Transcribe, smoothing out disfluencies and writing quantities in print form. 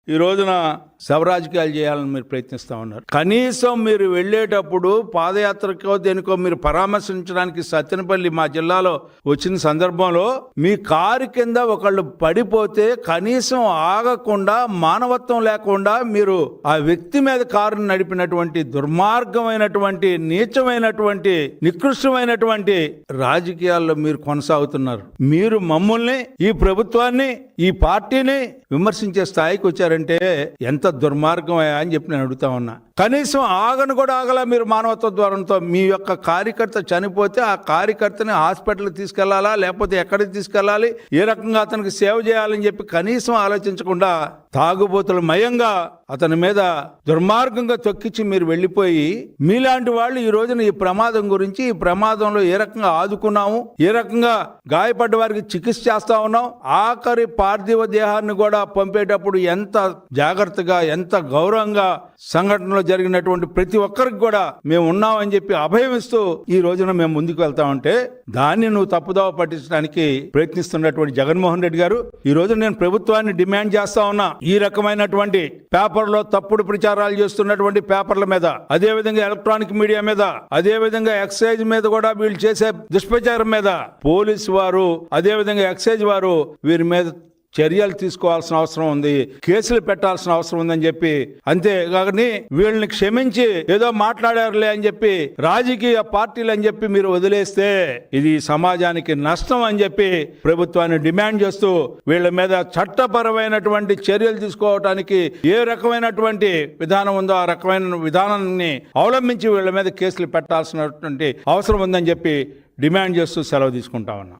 ఈ రోజున శవరాజకీయాలు చేయాలని మీరు ప్రయత్నిస్తూ ఉన్నారు. కనీసం మీరు వెళ్ళేటప్పుడు పాదయాత్రకో దేనికో మీరు పరామర్శించడానికి సత్తెనపల్లి మా జిల్లాలో వచ్చిన సందర్భంలో మీ కారు కింద ఒకళ్ళు పడిపోతే కనీసం ఆగకుండా మానవత్వం లేకుండా మీరు ఆ వ్యక్తి మీద కారును నడిపినటువంటి దుర్మార్గమైనటువంటి నీచమైనటువంటి నికృష్టమైనటువంటి రాజకీయాల్లో మీరు కొనసాగుతున్నారు. మీరు మమ్మల్ని, ఈ ప్రభుత్వాన్ని, ఈ పార్టీని విమర్శించే స్థాయికి వచ్చారంటే ఎంత దుర్మార్గం అని చెప్పి నేను అడుగుతా ఉన్నా. కనీసం ఆగను కూడా ఆగల మీరు మానవత్వ ద్వారంతో. మీ యొక్క కార్యకర్త చనిపోతే ఆ కార్యకర్తని హాస్పిటల్కి తీసుకెళ్లాలా, లేకపోతే ఎక్కడికి తీసుకెళ్లాలి, ఏ రకంగా అతనికి సేవ చేయాలని చెప్పి కనీసం ఆలోచించకుండా తాగుబోతుల మయంగా అతని మీద దుర్మార్గంగా తొక్కించి మీరు వెళ్ళిపోయి, మీలాంటి వాళ్ళు ఈ రోజున ఈ ప్రమాదం గురించి, ఈ ప్రమాదంలో ఏ రకంగా ఆదుకున్నాము, ఏ రకంగా గాయపడ్డ వారికి చికిత్స చేస్తా ఉన్నాం, ఆఖరి పార్థివ దేహాన్ని కూడా పంపేటప్పుడు ఎంత జాగ్రత్తగా, ఎంత గౌరవంగా సంఘటనలో జరిగినటువంటి ప్రతి ఒక్కరికి కూడా మేము ఉన్నామని చెప్పి అభయం ఇస్తూ ఈ రోజున మేము ముందుకు వెళ్తామంటే దాన్ని నువ్వు తప్పుదోవ పట్టించడానికి ప్రయత్నిస్తున్నటువంటి జగన్మోహన్ రెడ్డి గారు, ఈ రోజు నేను ప్రభుత్వాన్ని డిమాండ్ చేస్తా ఉన్నా, ఈ రకమైనటువంటి పేపర్లో తప్పుడు ప్రచారాలు చేస్తున్నటువంటి పేపర్ల మీద, అదే విధంగా ఎలక్ట్రానిక్ మీడియా మీద, అదే విధంగా ఎక్సైజ్ మీద కూడా వీళ్ళు చేసే దుష్ప్రచారం మీద పోలీసు వారు, అదే విధంగా ఎక్సైజ్ వారు వీరి మీద చర్యలు తీసుకోవాల్సిన అవసరం ఉంది, కేసులు పెట్టాల్సిన అవసరం ఉందని చెప్పి, అంతేగాని వీళ్ళని క్షమించి ఏదో మాట్లాడారులే అని చెప్పి రాజకీయ పార్టీలు అని చెప్పి మీరు వదిలేస్తే ఇది సమాజానికి నష్టం అని చెప్పి ప్రభుత్వాన్ని డిమాండ్ చేస్తూ వీళ్ళ మీద చట్టపరమైనటువంటి చర్యలు తీసుకోవడానికి ఏ రకమైనటువంటి విధానం ఉందో ఆ రకమైన విధానాన్ని అవలంబించి వీళ్ళ మీద కేసులు పెట్టాల్సినటువంటి అవసరం ఉందని చెప్పి డిమాండ్ చేస్తూ సెలవు తీసుకుంటా ఉన్నా.